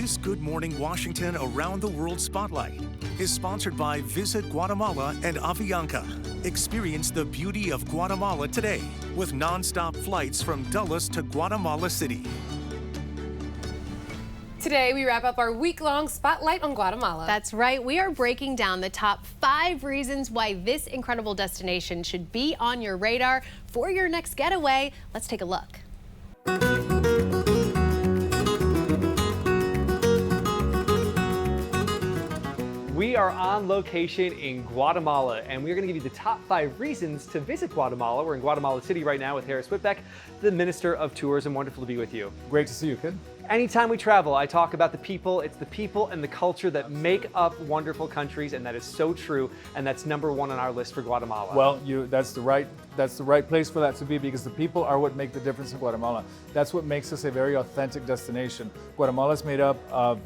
Today's Good Morning Washington Around the World Spotlight is sponsored by Visit Guatemala and Avianca. Experience the beauty of Guatemala today with nonstop flights from Dulles to Guatemala City. Today, we wrap up our week-long spotlight on Guatemala. That's right. We are breaking down the top 5 reasons why this incredible destination should be on your radar for your next getaway. Let's take a look. We are on location in Guatemala, and we're going to give you the top 5 reasons to visit Guatemala. We're in Guatemala City right now with Harris Whitbeck, the Minister of Tourism. Wonderful to be with you. Great to see you, kid. Anytime we travel, I talk about the people. It's the people and the culture that make up wonderful countries, and that is so true, and that's number 1 on our list for Guatemala. Well, that's the right place for that to be, because the people are what make the difference in Guatemala. That's what makes us a very authentic destination. Guatemala is made up of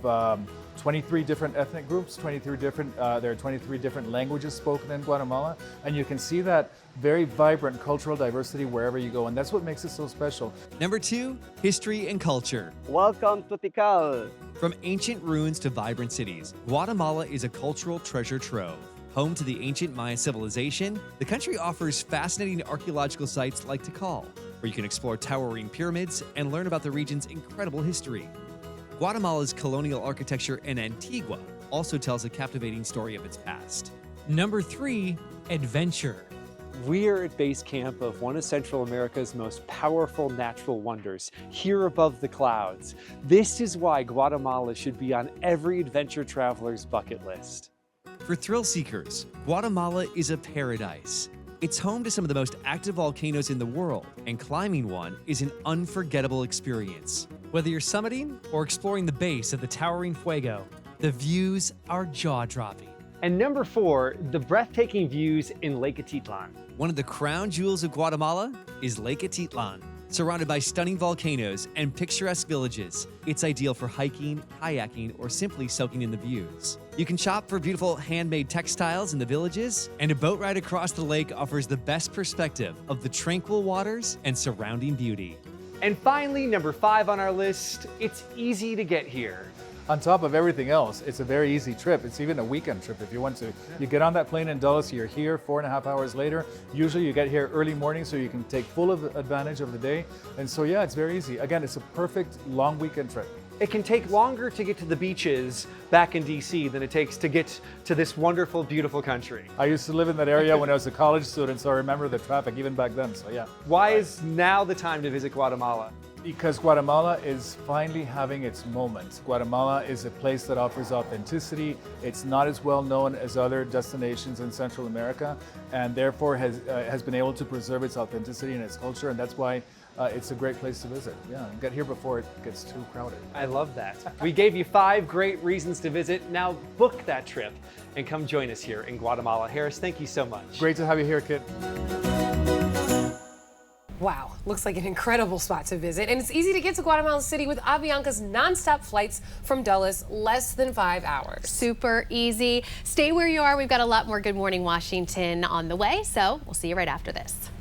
23 different ethnic groups, there are 23 different languages spoken in Guatemala, and you can see that very vibrant cultural diversity wherever you go, and that's what makes it so special. Number 2, history and culture. Welcome to Tikal. From ancient ruins to vibrant cities, Guatemala is a cultural treasure trove. Home to the ancient Mayan civilization, the country offers fascinating archaeological sites like Tikal, where you can explore towering pyramids and learn about the region's incredible history. Guatemala's colonial architecture in Antigua also tells a captivating story of its past. Number 3, adventure. We are at base camp of one of Central America's most powerful natural wonders, here above the clouds. This is why Guatemala should be on every adventure traveler's bucket list. For thrill seekers, Guatemala is a paradise. It's home to some of the most active volcanoes in the world, and climbing one is an unforgettable experience. Whether you're summiting or exploring the base of the towering Fuego, the views are jaw-dropping. And number 4, the breathtaking views in Lake Atitlan. One of the crown jewels of Guatemala is Lake Atitlan. Surrounded by stunning volcanoes and picturesque villages, it's ideal for hiking, kayaking, or simply soaking in the views. You can shop for beautiful handmade textiles in the villages, and a boat ride across the lake offers the best perspective of the tranquil waters and surrounding beauty. And finally, number 5 on our list, it's easy to get here. On top of everything else, it's a very easy trip. It's even a weekend trip if you want to. You get on that plane in Dulles, you're here 4.5 hours later. Usually you get here early morning so you can take full advantage of the day. And so yeah, it's very easy. Again, it's a perfect long weekend trip. It can take longer to get to the beaches back in DC than it takes to get to this wonderful, beautiful country. I used to live in that area when I was a college student, so I remember the traffic even back then, so yeah. Why is now the time to visit Guatemala? Because Guatemala is finally having its moment. Guatemala is a place that offers authenticity. It's not as well known as other destinations in Central America, and therefore has been able to preserve its authenticity and its culture, and that's why it's a great place to visit. Yeah, get here before it gets too crowded. I love that. We gave you 5 great reasons to visit. Now book that trip and come join us here in Guatemala. Harris, thank you so much. Great to have you here, Kit. Wow, looks like an incredible spot to visit. And it's easy to get to Guatemala City with Avianca's nonstop flights from Dulles, less than 5 hours. Super easy. Stay where you are. We've got a lot more Good Morning Washington on the way, so we'll see you right after this.